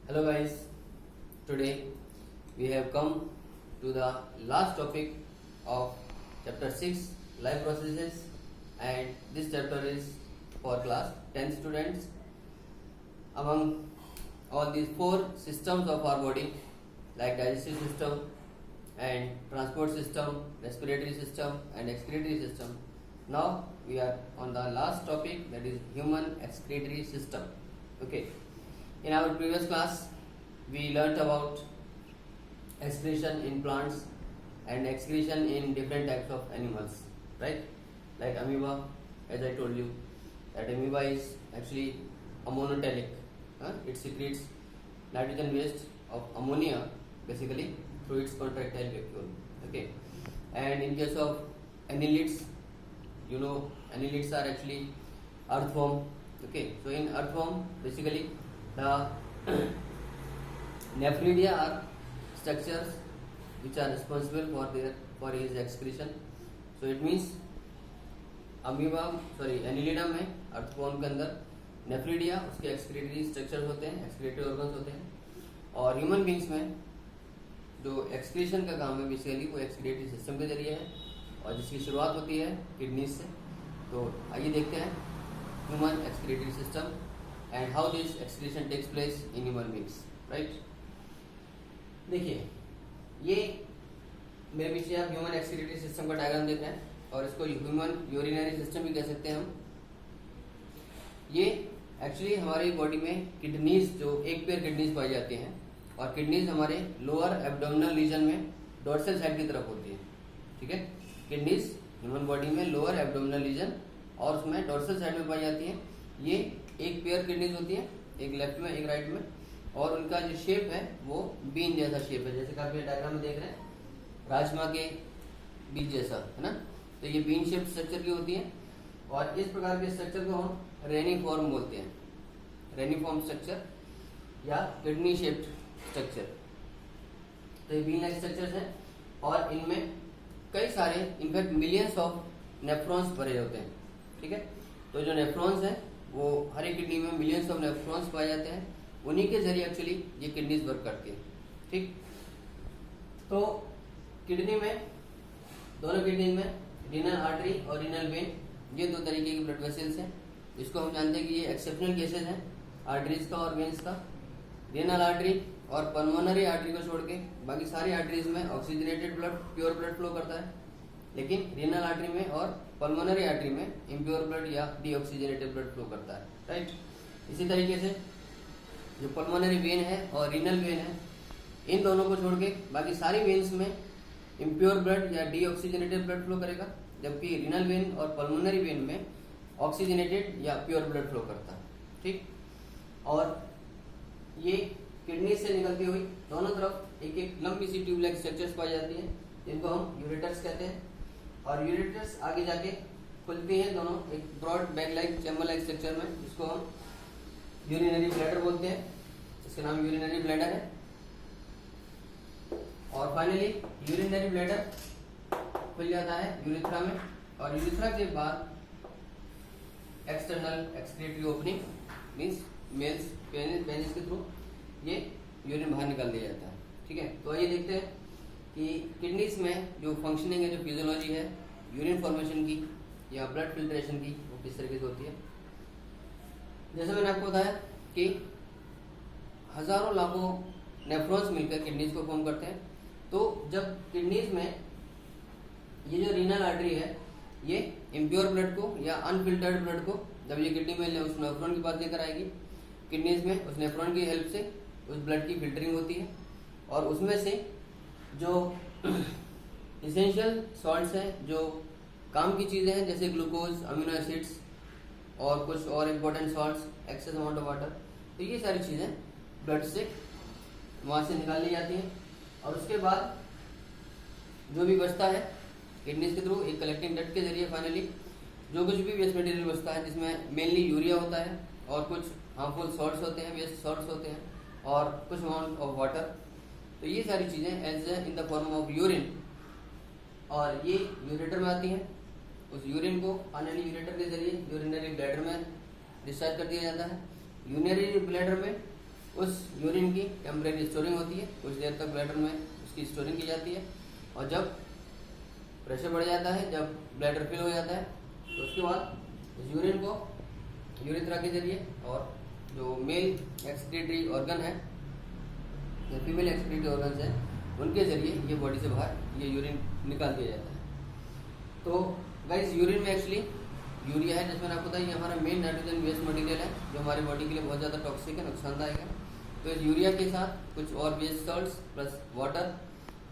Hello guys, today we have come to the last topic of chapter 6 life processes, and this chapter is for class 10 students. Among all these four systems of our body like digestive system and transport system, respiratory system and excretory system, now we are on the last topic, that is human excretory system. Okay. In our previous class, we learnt about excretion in plants and excretion in different types of animals, right? Like amoeba, as I told you, that amoeba is actually a monotelic. It secretes nitrogen waste of ammonia basically through its contractile vacuole. Okay. And in case of annelids, you know, annelids are actually earthworm. Okay. So in earthworm, basically the nephridia are structures which are responsible for his excretion. So it means annelida में earthworm के अंदर nephridia उसके excretory structures होते हैं, excretory organs होते हैं, और human beings में जो एक्सक्रीशन का काम है बेसिकली वो एक्सक्रीटरी सिस्टम के जरिए है, और जिसकी शुरुआत होती है किडनीज से. तो आइए देखते हैं human excretory system and how this excretion takes place in human beings, right? देखिए, ये मेरे पीछे आप ह्यूमन एक्सक्रीटरी सिस्टम का डायग्राम देख रहे हैं, और इसको ह्यूमन यूरिनरी सिस्टम भी कह सकते हैं हम. ये एक्चुअली हमारी बॉडी में किडनीज, जो एक पेयर किडनीज पाई जाती हैं, और किडनीज हमारे लोअर एब्डोमिनल रीजन में डोर्सल साइड की तरफ होती है. ठीक है, किडनीज ह्यूमन बॉडी में लोअर एब्डोमिनल रीजन और उसमें डोर्सल साइड में पाई जाती है. ये एक पेयर किडनीज होती है, एक लेफ्ट में एक राइट में, और उनका जो शेप है वो बीन जैसा शेप है, जैसे कि आप ये डायग्राम में देख रहे हैं, राजमा के बीज जैसा है ना. तो ये बीन शेप स्ट्रक्चर की होती है, और इस प्रकार के स्ट्रक्चर को हम रेनिफॉर्म बोलते हैं, रेनिफॉर्म स्ट्रक्चर या किडनी शेप्ड स्ट्रक्चर. तो ये बीन लाइक स्ट्रक्चर्स हैं, और इनमें कई सारे इनफैक्ट मिलियंस ऑफ नेफ्रॉन्स भरे होते हैं. ठीक है, तो जो नेफ्रॉन्स हैं वो हर एक किडनी में मिलियंस ऑफ नेफ्रॉन्स पाए जाते हैं, उन्हीं के जरिए एक्चुअली ये किडनीज वर्क करती है. ठीक, तो किडनी में, दोनों किडनी में रीनल आर्टरी और रीनल वेन, ये दो तरीके की ब्लड वेसल्स हैं. इसको हम जानते हैं कि ये एक्सेप्शनल केसेस हैं आर्टरीज का और वेन्स का. रीनल आर्टरी और पल्मोनरी आर्टरी को छोड़ के बाकी सारी आर्टरीज में oxygenated blood, pure blood flow करता है, लेकिन रीनल आर्टरी में और पल्मोनरी आर्टरी में इम्प्योर ब्लड या डीऑक्सीजनेटेड ब्लड फ्लो करता है. राइट, इसी तरीके से जो पल्मोनरी वेन है और रीनल वेन है, इन दोनों को छोड़ के बाकी सारी वेन्स में इम्प्योर ब्लड या डीऑक्सीजनेटेड ब्लड फ्लो करेगा, जबकि रीनल वेन और पल्मोनरी वेन में ऑक्सीजनेटेड या प्योर ब्लड फ्लो करता है. ठीक, और ये किडनी से निकलती हुई दोनों तरफ एक एक लंबी सी ट्यूब लाइक स्ट्रक्चर्स पाई जाती हैं, जिनको हम यूरेटर्स कहते हैं, और यूरेटर्स आगे जाके खुलती हैं दोनों एक broad bag like chamber like structure में, जिसको हम यूरिनरी ब्लैडर बोलते हैं. इसका नाम यूरिनरी ब्लैडर है. और फाइनली यूरिनरी ब्लैडर खुल जाता है यूरिथ्रा में, और यूरिथ्रा के बाद external excretory opening means males penis के थ्रू ये यूरिन बाहर निकाल दिया जाता है. ठीक है, तो आइए देखते हैं कि किडनीज में जो फंक्शनिंग है, जो फिजियोलॉजी है यूरिन फॉर्मेशन की या ब्लड फिल्ट्रेशन की, वो किस तरीके से होती है. जैसे मैंने आपको बताया कि हजारों लाखों नेफ्रॉन्स मिलकर किडनीज को फॉर्म करते हैं. तो जब किडनीज में ये जो रीनल आर्टरी है, ये इम्प्योर ब्लड को या अनफिल्टर्ड ब्लड को जब ये किडनी में उस नेफ्रॉन के पास लेकर आएगी, किडनीज में उस नेफ्रॉन की हेल्प से उस ब्लड की फिल्टरिंग होती है, और उसमें से जो इसेंशियल सॉल्ट्स हैं, जो काम की चीज़ें हैं, जैसे ग्लूकोज, अमीनो एसिड्स और कुछ और important salts, excess amount of water, तो ये सारी चीज़ें ब्लड से वहाँ से निकाल ली जाती हैं. और उसके बाद जो भी बचता है किडनीज के थ्रू एक कलेक्टिंग डक्ट के जरिए फाइनली जो कुछ भी वेस्ट मटेरियल बचता है, जिसमें मेनली यूरिया होता है और कुछ हार्मफुल सॉल्ट्स होते हैं, वेस्ट सॉल्ट्स होते हैं, और कुछ अमाउंट ऑफ वाटर, तो ये सारी चीज़ें as in the form of urine, और ये यूरेटर में आती हैं. उस यूरिन को फाइनली यूरेटर के जरिए यूरिनरी ब्लैडर में डिस्चार्ज कर दिया जाता है. यूरिनरी ब्लैडर में उस यूरिन की टेम्परेरी स्टोरिंग होती है, कुछ देर तक ब्लैडर में उसकी स्टोरिंग की जाती है, और जब प्रेशर बढ़ जाता है, जब ब्लैडर फिल हो जाता है, तो उसके बाद इस यूरिन को यूरिथ्रा के जरिए और जो मेल एक्सक्रीटरी ऑर्गन है या फीमेल एक्सक्रीटरी ऑर्गन है उनके जरिए ये बॉडी से बाहर ये यूरिन निकाल दिया जाता है। तो गाइस यूरिन में एक्चुअली यूरिया है, जिसमें आपको पता है ये हमारा मेन नाइट्रोजन बेस्ड मटेरियल है जो हमारी बॉडी के लिए बहुत ज़्यादा टॉक्सिक है, नुकसानदायक है। तो इस यूरिया के साथ कुछ और बेस सॉल्ट्स प्लस वाटर,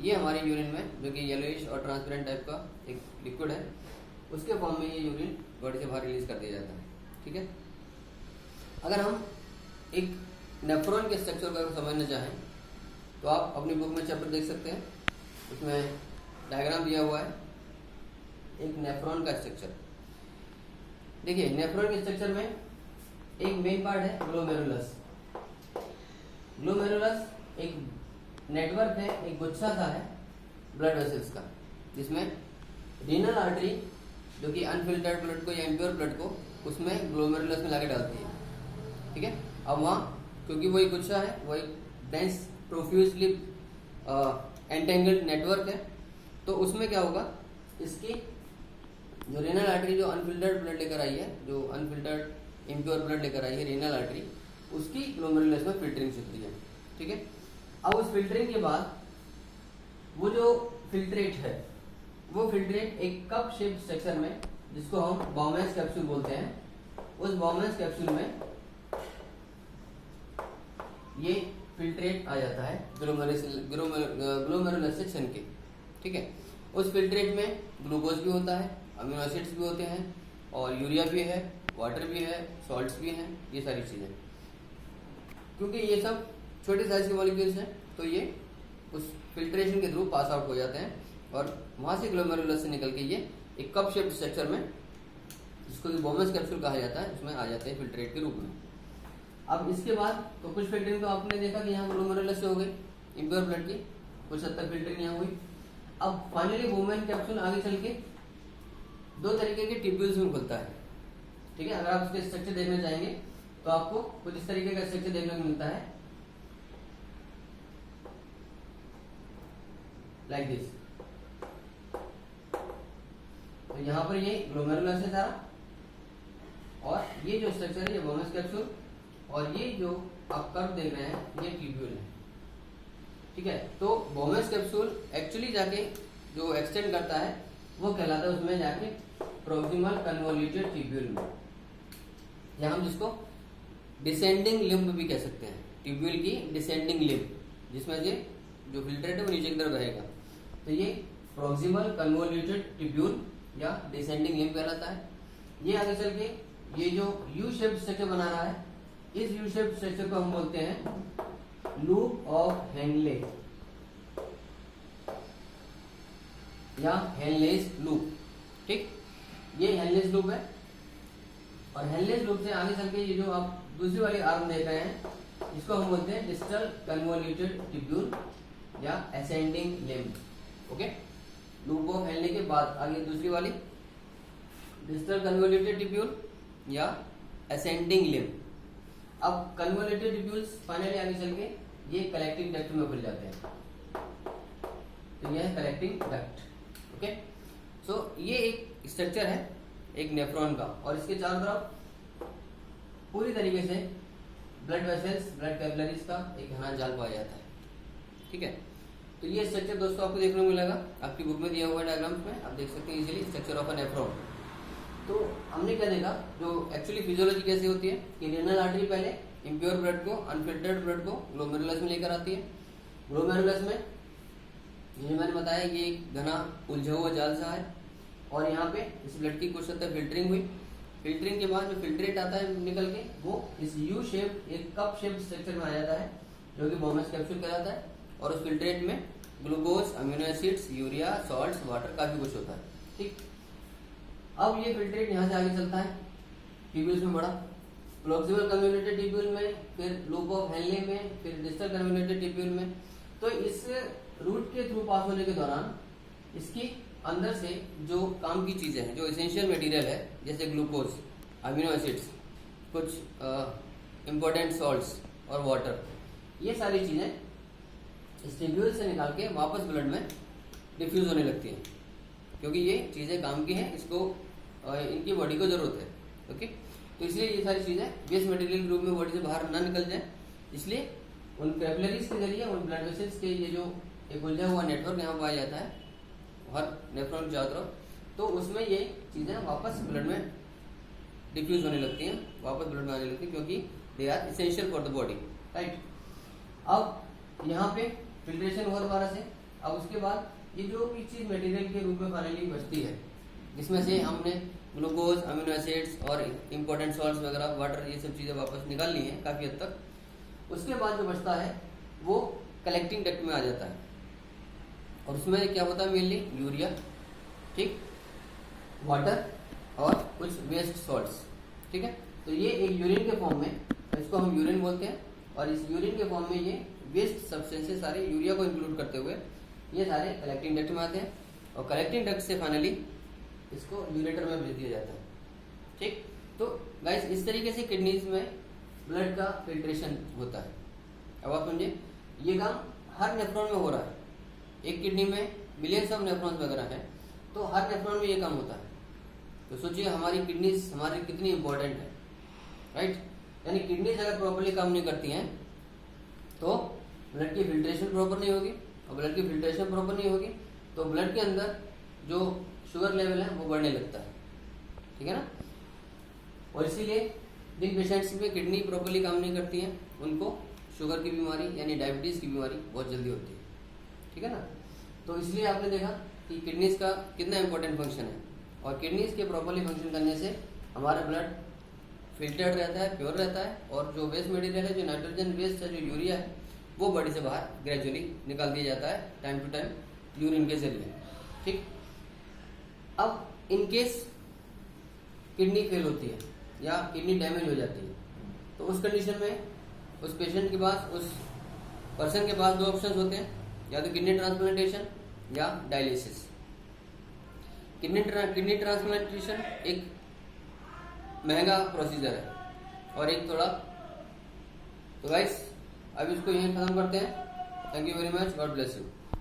ये हमारे यूरिन में जो कि येलोइश और ट्रांसपेरेंट टाइप का एक लिक्विड है, उसके फॉर्म में ये यूरिन बॉडी से बाहर रिलीज कर दिया जाता है। ठीक है, अगर हम एक नेफ्रॉन के स्ट्रक्चर को समझना चाहें तो आप अपनी बुक में चैप्टर देख सकते हैं, उसमें डायग्राम दिया हुआ है एक नेफ्रॉन का स्ट्रक्चर। देखिए नेफ्रॉन के स्ट्रक्चर में एक मेन पार्ट है ग्लोमेरुलस। ग्लोमेरुलस एक नेटवर्क है, एक गुच्छा सा है ब्लड वेसल्स का, जिसमें रीनल आर्टरी जो कि अनफिल्टर्ड ब्लड को या इम्प्योर ब्लड को उसमें ग्लोमेरुलस में लाके डालती है। ठीक है, अब वहाँ क्योंकि वो एक गुच्छा है, वो एक डेंस प्रोफ्यूजली एंटेंगल्ड नेटवर्क है, तो उसमें क्या होगा, इसकी जो रीनल आर्टरी जो अनफिल्टर्ड ब्लड लेकर आई है, जो अनफिल्टर्ड इम्प्योर ब्लड लेकर आई है रीनल आर्टरी, उसकी ग्लोमेरुलस में फिल्टरिंग चलती है। ठीक है, अब उस फिल्टरिंग के बाद वो जो फिल्ट्रेट है, वो फिल्ट्रेट एक कप शेप स्ट्रक्चर में, जिसको हम बाउमेंस कैप्सूल बोलते हैं, उस बाउमेंस कैप्सूल में ये फिल्ट्रेट आ जाता है ग्लोमेरुलस से छन के। ठीक है, उस फिल्ट्रेट में ग्लूकोज भी होता है, अमीनो एसिड्स भी होते हैं, और यूरिया भी है, वाटर भी है, सॉल्ट्स भी हैं, ये सारी चीज़ें। क्योंकि ये सब छोटे साइज के मॉलिक्यूल्स हैं, तो ये उस फिल्ट्रेशन के थ्रू पास आउट हो जाते हैं और वहाँ से ग्लोमेरुलस से निकल के ये एक कप शेप्ड स्ट्रक्चर में, जिसको बाउमेंस कैप्सूल कहा जाता है, उसमें आ जाते हैं फिल्ट्रेट के रूप में। अब इसके बाद तो कुछ फिल्टरिंग तो आपने देखा कि यहाँ ग्लोमेरुलस से हो गई इम्प्योर ब्लड की, कुछ हद तक फिल्टरिंग यहाँ हुई। अब फाइनली बाउमेंस कैप्सूल आगे चल के दो तरीके के ट्यूब्यूल्स में खुलता है। ठीक है, अगर आप इसके स्ट्रक्चर देखना चाहेंगे तो आपको कुछ इस तरीके का स्ट्रक्चर देखने को मिलता है, लाइक दिस। तो यहाँ पर ये ग्लोमेरुलस है सारा, और ये जो स्ट्रक्चर है ये बाउमेंस कैप्सूल, और ये जो आप कर्व देख रहे हैं ये ट्यूब्यूल है। ठीक है, तो बाउमेंस कैप्सूल एक्चुअली जाके जो एक्सटेंड करता है वो कहलाता है उसमें जाके प्रोक्सिमल कन्वोल्यूटेड ट्यूब्यूल में, या हम जिसको डिसेंडिंग लिम्ब भी कह सकते हैं, ट्यूब्यूल की डिसेंडिंग लिम्ब, जिसमें से जो फिल्ट्रेट है वो नीचे की तरफ रहेगा। तो ये प्रोक्सिमल कन्वोल्यूटेड ट्यूब्यूल या डिसेंडिंग लिम्ब कहलाता है। ये आगे चल के ये जो यू शेप स्ट्रक्चर बना रहा है, इस यू शेप स्ट्रक्चर को हम बोलते हैं लूप ऑफ हेनले या हेनलेस लूप। ठीक, ये हेनलेस लूप है, और हेनलेस लूप से आगे चल के ये जो आप दूसरी वाली आर्म देख रहे हैं, इसको हम बोलते हैं डिस्टल कन्वोल्यूटेड ट्यूब्यूल या ascending limb. Okay, loop of Henle के बाद आगे दूसरी वाली डिस्टल कन्वोल्यूटेड ट्यूब्यूल या असेंडिंग लिम्ब। अब कन्वोल्यूटेड ट्यूब्यूल्स फाइनली आगे चल के ये कलेक्टिंग डक्ट में खुल जाते हैं, तो यह है कलेक्टिंग डक्ट। ओके, सो ये एक स्ट्रक्चर है एक नेफ्रॉन का, और इसके चारों तरफ पूरी तरीके से ब्लड वेसल्स, ब्लड कैपिलरीज का एक घना जाल पाया जाता है। ठीक है, तो ये स्ट्रक्चर दोस्तों आपको देखने को मिलेगा, आपकी बुक में दिया हुआ है डायग्राम्स में, आप देख सकते हैं easily structure of a nephron. तो हमने क्या देखा, जो एक्चुअली फिजियोलॉजी कैसी होती है कि रीनल आर्टरी पहले इम्प्योर ब्लड को, अनफिल्टर्ड ब्लड को ग्लोमेरुलस में लेकर आती है। ग्लोमेरुलस में जैसे मैंने बताया ये एक घना उलझा हुआ जाल सा है, और यहाँ पे इस ब्लड की कुछ हद तक फिल्टरिंग हुई। फिल्टरिंग के बाद जो फिल्ट्रेट आता है निकल के, वो इस यू शेप एक कप शेप स्ट्रक्चर में आ जाता है, जो कि बाउमेंस कैप्सूल कहलाता है, और उस फिल्ट्रेट में glucose, amino acids, urea, salts, water काफी कुछ होता है। ठीक, अब ये फिल्ट्रेट यहाँ से आगे चलता है ट्यूब्यूल्स में बढ़ा, प्रोक्सिमल कन्वोल्यूटेड ट्यूब्यूल में, फिर लूप ऑफ हेनले में, फिर डिस्टल कन्वोल्यूटेड ट्यूब्यूल में। तो इस रूट के थ्रू पास होने के दौरान इसकी अंदर से जो काम की चीजें हैं, जो एसेंशियल मटेरियल है, जैसे ग्लूकोज, अमीनो एसिड्स, कुछ इंपॉर्टेंट सॉल्ट्स और वाटर, ये सारी चीजें इस ट्यूब्यूल से निकाल के वापस ब्लड में डिफ्यूज होने लगती हैं, क्योंकि ये चीजें काम की हैं, इसको इनकी बॉडी को जरूरत है। ओके, तो इसलिए ये सारी चीजें वेस्ट मटेरियल के रूप में बॉडी से बाहर ना निकल जाए, इसलिए उन कैपिलरीज के जरिए, उन ब्लड वेसल्स के ये जो एक उलझा हुआ नेटवर्क यहाँ पाया जाता है हर नेफ्रॉन के चारों तरफ, तो उसमें ये चीजें वापस ब्लड में डिफ्यूज होने लगती हैं, वापस ब्लड में आने लगती हैं, क्योंकि they are essential for the body, right. अब यहाँ पे फिल्ट्रेशन हुआ दोबारा से। अब उसके बाद ये जो भी चीज मटेरियल के रूप में फाइनली बचती है, जिसमें से हमने ग्लूकोज, अमीनो एसिड्स और इंपॉर्टेंट सॉल्ट्स वगैरह, वाटर, ये सब चीजें वापस निकाल ली हैं काफी हद तक। उसके बाद जो बचता है वो कलेक्टिंग डक्ट में आ जाता है, और उसमें क्या होता है, मेनली यूरिया, ठीक, वाटर और कुछ वेस्ट सॉल्ट्स, ठीक है। तो ये एक यूरिन के फॉर्म में, इसको हम यूरिन बोलते हैं, और इस यूरिन के फॉर्म में ये वेस्ट सब्सटेंसेस सारे यूरिया को इंक्लूड करते हुए ये सारे कलेक्टिंग डक्ट में आते हैं, और कलेक्टिंग डक्ट से फाइनली इसको यूरेटर में भेज दिया जाता है, ठीक। तो गाइस इस तरीके से किडनीज में ब्लड का फिल्ट्रेशन होता है। अब आप समझे, ये काम हर नेफ्रॉन में हो रहा है, एक किडनी में मिलियंस ऑफ नेफ्रॉन्स वगैरह है, तो हर नेफ्रॉन में ये काम होता है। तो सोचिए हमारी किडनीज हमारी कितनी इंपॉर्टेंट है, राइट। यानी किडनीज अगर प्रॉपर्ली काम नहीं करती हैं तो ब्लड की फिल्ट्रेशन प्रॉपर नहीं होगी, और ब्लड की फिल्ट्रेशन प्रॉपर नहीं होगी तो ब्लड के अंदर जो शुगर लेवल है वो बढ़ने लगता है, ठीक है ना। और इसीलिए जिन पेशेंट्स में किडनी प्रॉपर्ली काम नहीं करती हैं उनको शुगर की बीमारी यानी डायबिटीज की बीमारी बहुत जल्दी होती है, ठीक है ना। तो इसलिए आपने देखा कि किडनीज का कितना इंपॉर्टेंट फंक्शन है, और किडनीज के प्रॉपर्ली फंक्शन करने से हमारा ब्लड फिल्टर्ड रहता है, प्योर रहता है, और जो वेस्ट मटेरियल है, जो नाइट्रोजन वेस्ट है, जो यूरिया है, वो बॉडी से बाहर ग्रेजुअली निकाल दिया जाता है टाइम टू टाइम यूरिन के जरिए, ठीक। अब इन केस किडनी फेल होती है या किडनी डैमेज हो जाती है, तो उस कंडीशन में उस पेशेंट के पास, उस पर्सन के पास दो ऑप्शंस होते हैं, या तो किडनी ट्रांसप्लांटेशन या डायलिसिस। किडनी ट्रांसप्लांटेशन एक महंगा प्रोसीजर है और एक थोड़ा, तो गाइस अब इसको यहीं खत्म करते हैं। Thank you very much, God bless you.